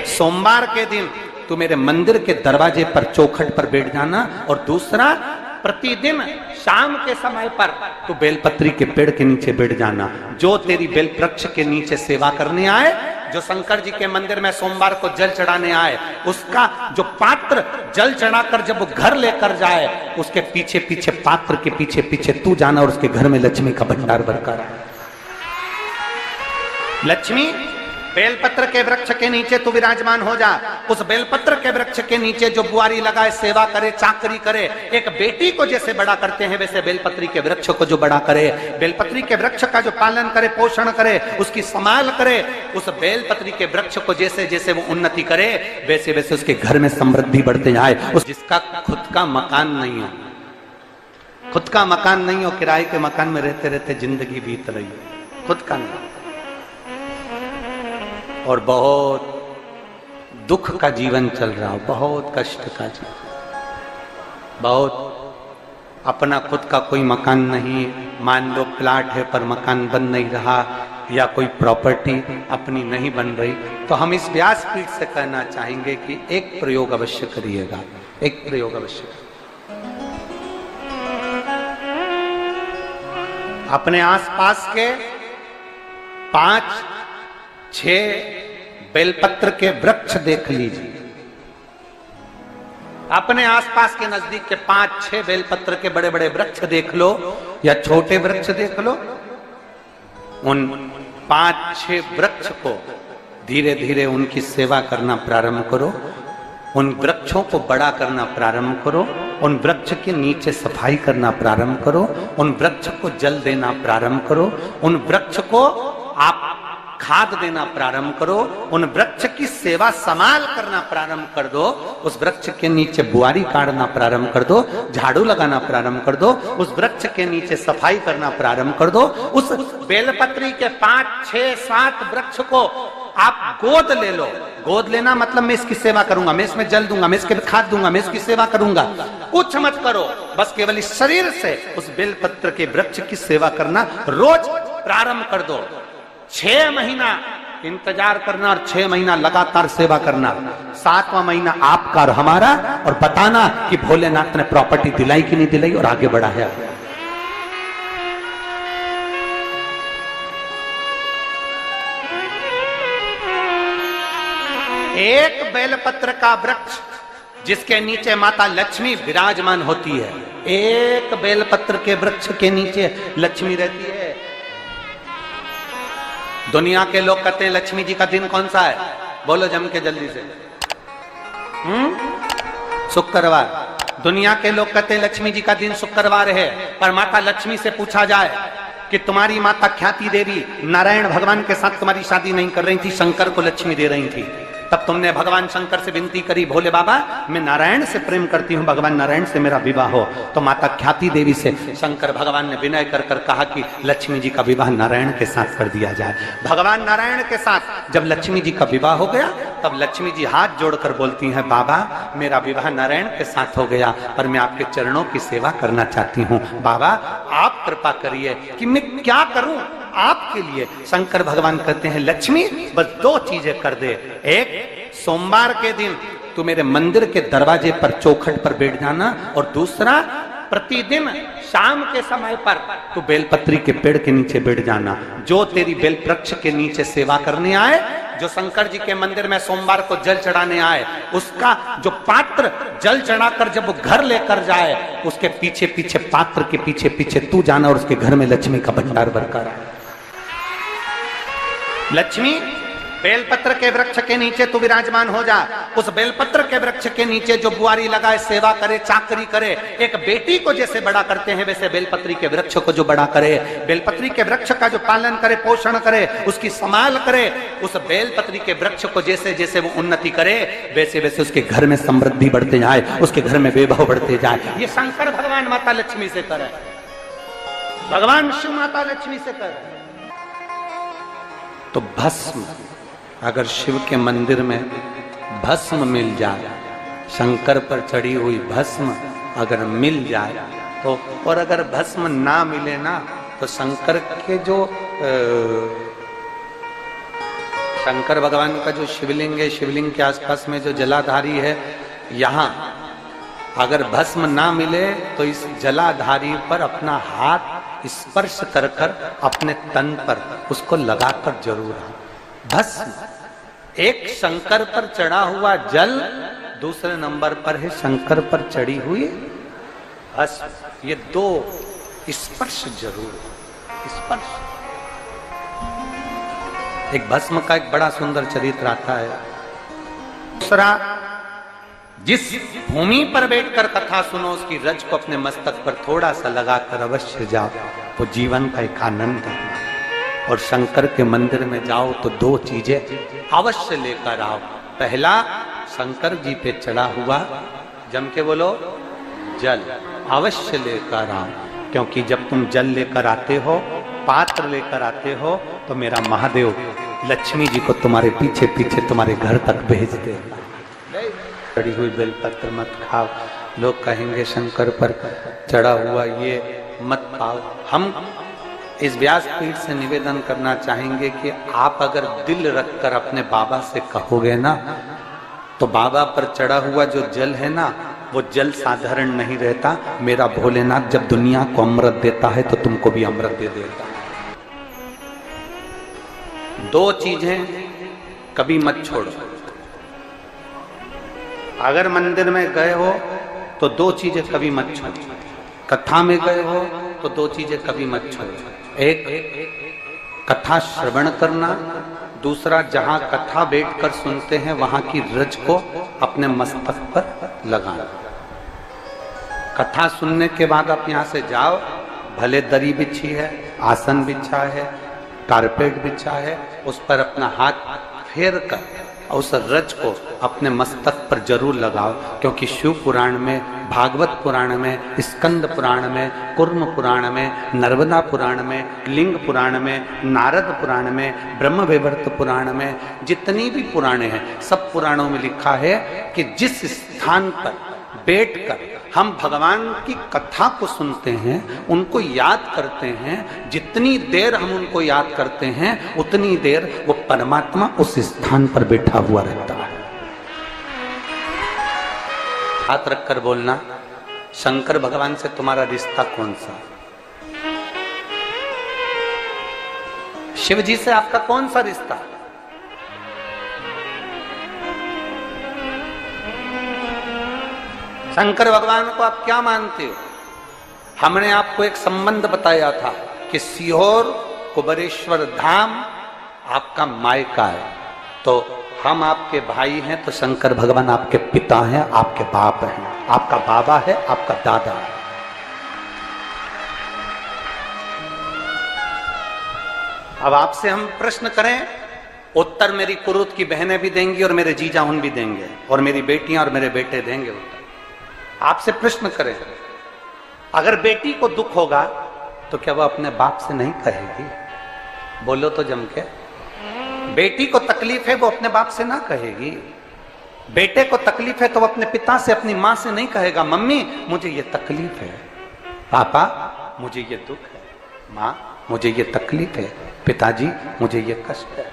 सोमवार के दिन तू मेरे मंदिर के दरवाजे पर चौखट पर बैठ जाना, और दूसरा प्रतिदिन शाम के समय पर तू बेलपत्री के पेड़ के नीचे बैठ जाना। जो तेरी बेल वृक्ष के नीचे सेवा करने आए, जो शंकर जी के मंदिर में सोमवार को जल चढ़ाने आए, उसका जो पात्र जल चढ़ाकर जब वो घर लेकर जाए, उसके पीछे पीछे पात्र के पीछे पीछे तू जाना और उसके घर में लक्ष्मी का भंडार भरकर आए। लक्ष्मी बेलपत्र के वृक्ष के नीचे तू विराजमान हो जा। उस बेलपत्र के वृक्ष के नीचे जो बुआरी लगाए, सेवा करे, चाकरी करे, एक बेटी को जैसे बड़ा करते हैं वैसे बेलपत्री के वृक्ष को जो बड़ा करे, बेलपत्री के वृक्ष का जो पालन करे, पोषण करे, उसकी संभाल करे, उस बेलपत्री के वृक्ष को जैसे जैसे वो उन्नति करे वैसे वैसे उसके घर में समृद्धि बढ़ते जाए। उस जिसका खुद का मकान नहीं हो, खुद का मकान नहीं हो, किराए के मकान में रहते रहते जिंदगी बीत रही है, खुद का नहीं, और बहुत दुख का जीवन चल रहा हो, बहुत कष्ट का जीवन, बहुत अपना खुद का कोई मकान नहीं, मान लो प्लाट है पर मकान बन नहीं रहा, या कोई प्रॉपर्टी अपनी नहीं बन रही, तो हम इस व्यासपीठ से कहना चाहेंगे कि एक प्रयोग अवश्य करिएगा, एक प्रयोग अवश्य। अपने आसपास के 5-6 बेलपत्र के वृक्ष देख लीजिए, अपने आसपास के नजदीक के 5-6 बेलपत्र के बड़े बड़े वृक्ष देख लो या छोटे वृक्ष देख लो। उन 5-6 वृक्ष को धीरे धीरे उनकी सेवा करना प्रारंभ करो, उन वृक्षों को बड़ा करना प्रारंभ करो, उन वृक्ष के नीचे सफाई करना प्रारंभ करो, उन वृक्ष को जल देना प्रारंभ करो, उन वृक्ष को आप खाद देना प्रारंभ करो, उन वृक्ष की सेवा संभाल करना प्रारंभ कर दो, उस वृक्ष के नीचे बुआरी काटना प्रारंभ कर दो, झाड़ू लगाना प्रारंभ कर दो, उस वृक्ष के नीचे सफाई करना प्रारंभ कर दो। उस बेलपत्री के 5-6-7 वृक्ष को आप गोद ले लो। गोद लेना मतलब मैं इसकी सेवा करूंगा, मैं इसमें जल दूंगा, मैं इसके खाद दूंगा, मैं इसकी सेवा करूंगा, कुछ मत करो, बस केवल इस शरीर से उस बेलपत्र के वृक्ष की सेवा करना रोज प्रारंभ कर दो। 6 महीना इंतजार करना और 6 महीना लगातार सेवा करना, 7वां महीना आपका और हमारा, और बताना कि भोलेनाथ ने प्रॉपर्टी दिलाई कि नहीं दिलाई और आगे बढ़ा है। एक बेलपत्र का वृक्ष जिसके नीचे माता लक्ष्मी विराजमान होती है, एक बेलपत्र के वृक्ष के नीचे लक्ष्मी रहती है। दुनिया के लोग कहते हैं लक्ष्मी जी का दिन कौन सा है, बोलो जम के जल्दी से। शुक्रवार। दुनिया के लोग कहते हैं लक्ष्मी जी का दिन शुक्रवार है, पर माता लक्ष्मी से पूछा जाए कि तुम्हारी माता ख्याति देवी नारायण भगवान के साथ तुम्हारी शादी नहीं कर रही थी, शंकर को लक्ष्मी दे रही थी, तब तुमने भगवान शंकर से विनती करी, भोले बाबा मैं नारायण से प्रेम करती हूँ, भगवान नारायण से मेरा विवाह हो। तो माता ख्याति देवी से शंकर भगवान ने विनय कर कर कहा कि लक्ष्मी जी का विवाह नारायण के साथ कर दिया जाए। भगवान नारायण के साथ जब लक्ष्मी जी का विवाह हो गया, तब लक्ष्मी जी हाथ जोड़कर बोलती हैं, बाबा मेरा विवाह नारायण के साथ हो गया, पर मैं आपके चरणों की सेवा करना चाहती हूँ, बाबा आप कृपा करिए कि मैं क्या करूं आपके लिए। शंकर भगवान कहते हैं लक्ष्मी बस 2 चीजें कर दे, एक सोमवार के दिन तू मेरे मंदिर के दरवाजे पर चौखट पर बैठ जाना, और दूसरा प्रतिदिन शाम के समय पर तू बेलपत्री के पेड़ के नीचे बैठ जाना। जो तेरी बेल वृक्ष के नीचे सेवा करने आए, जो शंकर जी के मंदिर में सोमवार को जल चढ़ाने आए, उसका जो पात्र जल चढ़ाकर जब वो घर लेकर जाए, उसके पीछे पीछे पात्र के पीछे पीछे तू जाना और उसके घर में लक्ष्मी का भंडार भरकर आए। लक्ष्मी बेलपत्र के वृक्ष के नीचे तू विराजमान हो जा। उस बेलपत्र के वृक्ष के नीचे जो बुआरी लगाए, सेवा करे, चाकरी करे, एक बेटी को जैसे बड़ा करते हैं वैसे बेलपत्री के वृक्ष को जो बड़ा करे, बेलपत्री के वृक्ष का जो पालन करे, पोषण करे, उसकी संभाल करे, उस बेलपत्री के वृक्ष को जैसे जैसे वो उन्नति करे वैसे वैसे उसके घर में समृद्धि बढ़ते जाए, उसके घर में वैभव बढ़ते जाए। ये शंकर भगवान माता लक्ष्मी से करे, भगवान शिव माता लक्ष्मी से करे। तो भस्म, अगर शिव के मंदिर में भस्म मिल जाए, शंकर पर चढ़ी हुई भस्म अगर मिल जाए तो, और अगर भस्म ना मिले ना, तो शंकर के जो शंकर भगवान का जो शिवलिंग है, शिवलिंग के आसपास में जो जलाधारी है, यहाँ अगर भस्म ना मिले तो इस जलाधारी पर अपना हाथ स्पर्श कर कर अपने तन पर उसको लगाकर जरूर आओ। भस्म एक शंकर पर चढ़ा हुआ जल, दूसरे नंबर पर है शंकर पर चढ़ी हुई भस्म। ये दो स्पर्श जरूर, स्पर्श। एक भस्म का एक बड़ा सुंदर चरित्र आता है। दूसरा, जिस भूमि पर बैठकर कथा सुनो उसकी रज को अपने मस्तक पर थोड़ा सा लगाकर अवश्य जाओ, वो जीवन का एक आनंद है। और शंकर के मंदिर में जाओ तो दो चीजें अवश्य लेकर आओ। पहला, शंकर जी पे चढ़ा हुआ, जम के बोलो, जल अवश्य लेकर आओ। क्योंकि जब तुम जल लेकर आते हो, पात्र लेकर आते हो, तो मेरा महादेव लक्ष्मी जी को तुम्हारे पीछे पीछे तुम्हारे घर तक भेज देगा। चढ़ी हुई बेलपत्र मत खाओ, लोग कहेंगे शंकर पर चढ़ा हुआ ये मत पाओ। हम इस व्यासपीठ से निवेदन करना चाहेंगे कि आप अगर दिल रखकर अपने बाबा से कहोगे ना, तो बाबा पर चढ़ा हुआ जो जल है ना, वो जल साधारण नहीं रहता। मेरा भोलेनाथ जब दुनिया को अमृत देता है तो तुमको भी अमृत दे देता है। दो चीजें कभी मत छोड़ो। अगर मंदिर में गए हो तो दो चीजें कभी मत छोड़ो। कथा में गए हो तो दो चीजें कभी मत छोड़ो। एक, कथा श्रवण करना। दूसरा, जहां कथा बैठकर सुनते हैं वहां की रज को अपने मस्तक पर लगाना। कथा सुनने के बाद आप यहां से जाओ, भले दरी बिछी है, आसन बिछा है, कारपेट बिछा है, उस पर अपना हाथ फेर कर उस रज को अपने मस्तक पर जरूर लगाओ। क्योंकि शिव पुराण में, भागवत पुराण में, स्कंद पुराण में, कुर्म पुराण में, नर्मदा पुराण में, लिंग पुराण में, नारद पुराण में, ब्रह्म वैवर्त पुराण में, जितनी भी पुराणे हैं, सब पुराणों में लिखा है कि जिस स्थान पर बैठकर हम भगवान की कथा को सुनते हैं, उनको याद करते हैं, जितनी देर हम उनको याद करते हैं उतनी देर वो परमात्मा उस स्थान पर बैठा हुआ रहता है। हाथ रखकर बोलना, शंकर भगवान से तुम्हारा रिश्ता कौन सा? शिव जी से आपका कौन सा रिश्ता? शंकर भगवान को आप क्या मानते हो? हमने आपको एक संबंध बताया था कि सीहोर कुबेरेश्वर धाम आपका मायका है, तो हम आपके भाई हैं, तो शंकर भगवान आपके पिता हैं, आपके बाप हैं, आपका बाबा है, आपका दादा है। अब आपसे हम प्रश्न करें, उत्तर मेरी कुरुत की बहनें भी देंगी और मेरे जीजा उन भी देंगे और मेरी बेटियां और मेरे बेटे देंगे उत्तर। आपसे प्रश्न करें, अगर बेटी को दुख होगा तो क्या वो अपने बाप से नहीं कहेगी? बोलो तो जम के। बेटी को तकलीफ है वो अपने बाप से ना कहेगी। बेटे को तकलीफ है तो वो अपने पिता से, अपनी मां से नहीं कहेगा, मम्मी मुझे ये तकलीफ है, पापा मुझे ये दुख है, माँ मुझे ये तकलीफ है, पिताजी मुझे ये कष्ट है।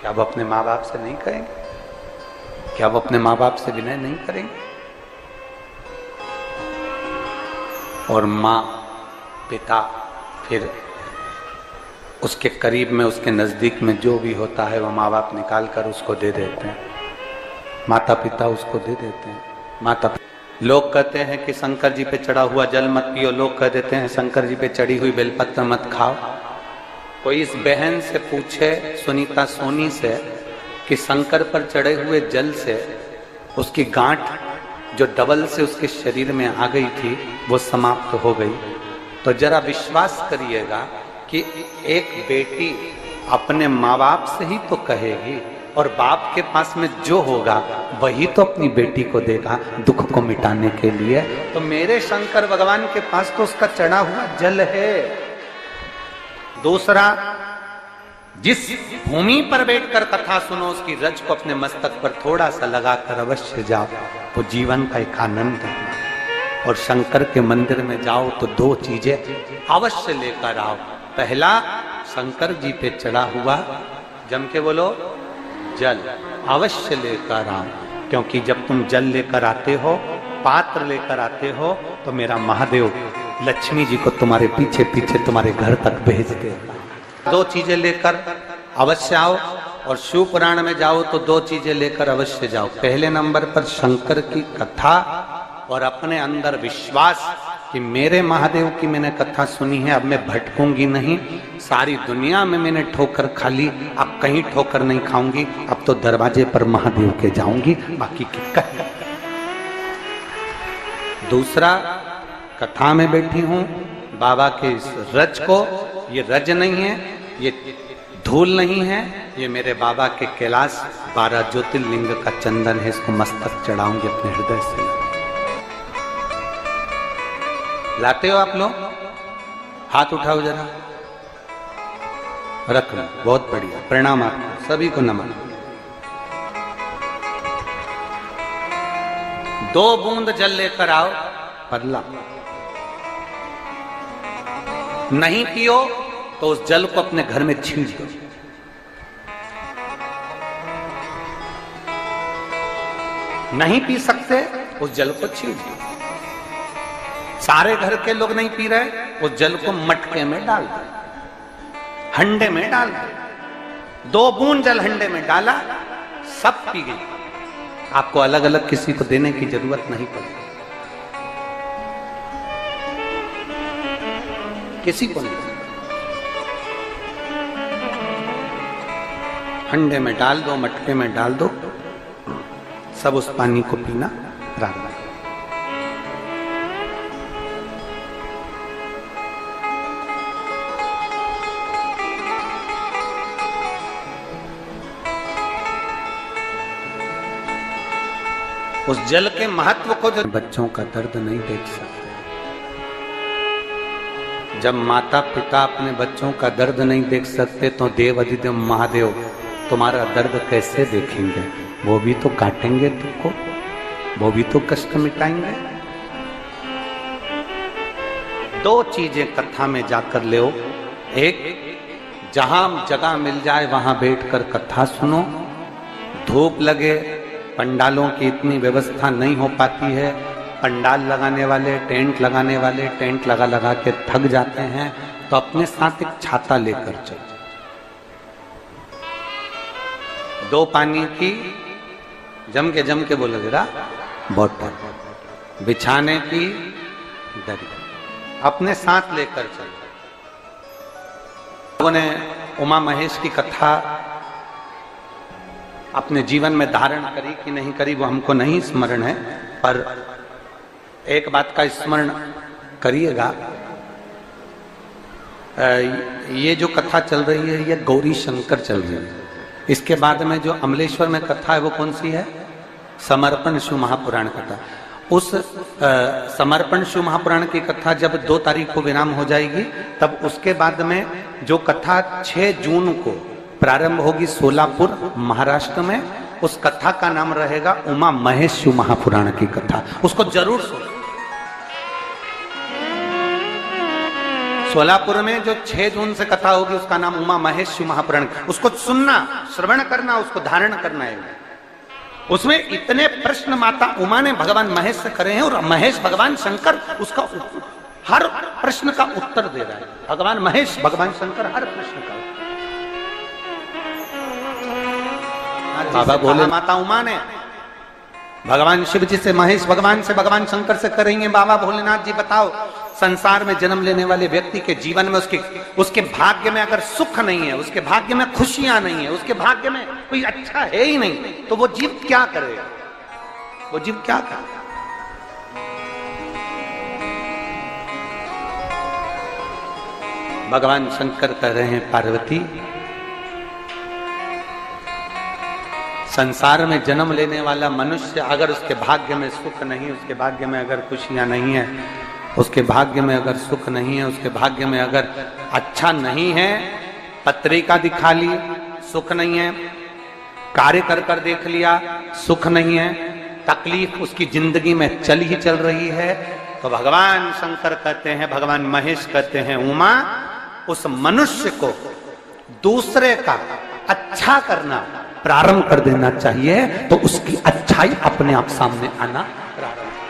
क्या वो अपने माँ बाप से नहीं कहेंगे? क्या वो अपने माँ बाप से विनय नहीं करेंगे? और माँ, पिता, फिर उसके करीब में, उसके नजदीक में जो भी होता है वो माँ बाप निकाल कर उसको दे देते हैं, माता पिता उसको दे देते हैं। माता लोग कहते हैं कि शंकर जी पे चढ़ा हुआ जल मत पियो, लोग कह देते हैं शंकर जी पे चढ़ी हुई बेलपत्र मत खाओ। कोई इस बहन से पूछे, सुनीता सोनी से, कि शंकर पर चढ़े हुए जल से उसकी गांठ जो डबल से उसके शरीर में आ गई थी वो समाप्त हो गई, तो जरा विश्वास करिएगा कि एक बेटी अपने माँ बाप से ही तो कहेगी, और बाप के पास में जो होगा वही तो अपनी बेटी को देगा दुख को मिटाने के लिए। तो मेरे शंकर भगवान के पास तो उसका चढ़ा हुआ जल है। दूसरा, जिस भूमि पर बैठकर कथा सुनो उसकी रज को अपने मस्तक पर थोड़ा सा लगाकर अवश्य जाओ, वो जीवन का एक आनंद है। और शंकर के मंदिर में जाओ तो दो चीजें अवश्य लेकर आओ। पहला, शंकर जी पे चढ़ा हुआ जम के बोलो, जल अवश्य लेकर आओ, क्योंकि जब तुम जल लेकर आते हो, पात्र लेकर आते हो, तो मेरा महादेव लक्ष्मी जी को तुम्हारे पीछे पीछे तुम्हारे घर तक भेज देगा। 2 चीजें लेकर अवश्य आओ, और शिव पुराण में जाओ तो 2 चीजें लेकर अवश्य जाओ। पहले नंबर पर शंकर की कथा और अपने अंदर विश्वास कि मेरे महादेव की मैंने कथा सुनी है, अब मैं भटकूंगी नहीं। सारी दुनिया में मैंने ठोकर खा ली, अब कहीं ठोकर नहीं खाऊंगी, अब तो दरवाजे पर महादेव के जाऊंगी, बाकी की दूसरा, कथा में बैठी हूं बाबा के इस रज को, ये रज नहीं है, ये धूल नहीं है, ये मेरे बाबा के कैलाश 12 ज्योतिर्लिंग का चंदन है, इसको मस्तक चढ़ाऊंगी अपने हृदय से। लाते हो आप लोग? हाथ उठाओ जरा, रख लो, बहुत बढ़िया, प्रणाम आपको सभी को, नमन। 2 बूंद जल लेकर आओ, पल्ला नहीं पियो तो उस जल को अपने घर में छींट दो। नहीं पी सकते, उस जल को छींट दो। सारे घर के लोग नहीं पी रहे, उस जल को मटके में डाल दो, हंडे में डाल दो। 2 बूंद जल हंडे में डाला, सब पी गई। आपको अलग अलग किसी को देने की जरूरत नहीं पड़ती, किसी को नहीं। हंडे में डाल दो, मटके में डाल दो, सब उस पानी को पीना प्रारंभ। उस जल के महत्व को जो बच्चों का दर्द नहीं देख सकते, जब माता पिता अपने बच्चों का दर्द नहीं देख सकते, तो देव अधिदेव महादेव तुम्हारा दर्द कैसे देखेंगे? वो भी तो काटेंगे तुमको, वो भी तो कष्ट मिटाएंगे। 2 चीजें कथा में जाकर ले। एक, जहां जगह मिल जाए वहां बैठकर कथा सुनो। धूप लगे, पंडालों की इतनी व्यवस्था नहीं हो पाती है, पंडाल लगाने वाले, टेंट लगाने वाले टेंट लगा लगा के थक जाते हैं, तो अपने साथ एक छाता लेकर चलो। 2 पानी की जम के बोलो जरा, बोतल, बिछाने की दरी अपने साथ लेकर चलो। लोगों ने उमा महेश की कथा अपने जीवन में धारण करी कि नहीं करी वो हमको नहीं स्मरण है, पर एक बात का स्मरण करिएगा, ये जो कथा चल रही है ये गौरी शंकर चल रही है। इसके बाद में जो अमलेश्वर में कथा है वो कौन सी है? समर्पण शिव महापुराण कथा। उस समर्पण शिव महापुराण की कथा जब 2 तारीख को विराम हो जाएगी, तब उसके बाद में जो कथा 6 जून को प्रारंभ होगी सोलापुर महाराष्ट्र में, उस कथा का नाम रहेगा उमा महेश शिव महापुराण की कथा। उसको जरूर सुनो। सोलापुर में जो 6 जून से कथा होगी उसका नाम उमा महेश शिव महापुराण, उसको सुनना, श्रवण करना, उसको धारण करना है। उसमें इतने प्रश्न माता उमा ने भगवान महेश से करे हैं, और महेश भगवान शंकर उसका हर प्रश्न का उत्तर दे रहा है। भगवान महेश भगवान शंकर हर प्रश्न का। बाबा बोले माता उमा ने भगवान शिव जी से, महेश भगवान से, भगवान शंकर से करेंगे, बाबा भोलेनाथ जी बताओ, संसार में जन्म लेने वाले व्यक्ति के जीवन में उसके भाग्य में अगर सुख नहीं है, उसके भाग्य में खुशियां नहीं है, उसके भाग्य में कोई अच्छा है ही नहीं, तो वो जीव क्या करेगा? वो जीव क्या करेगा? भगवान शंकर कह रहे हैं, पार्वती, संसार में जन्म लेने वाला मनुष्य अगर उसके भाग्य में सुख नहीं, उसके भाग्य में अगर खुशियां नहीं है, उसके भाग्य में अगर सुख नहीं है, उसके भाग्य में अगर अच्छा नहीं है, पत्रिका दिखा ली सुख नहीं है, कार्य कर कर देख लिया सुख नहीं है, तकलीफ उसकी जिंदगी में चल ही चल रही है, तो भगवान शंकर कहते हैं, भगवान महेश कहते हैं, उमा, उस मनुष्य को दूसरे का अच्छा करना प्रारंभ कर देना चाहिए तो उसकी अच्छाई अपने आप सामने आना प्रारंभ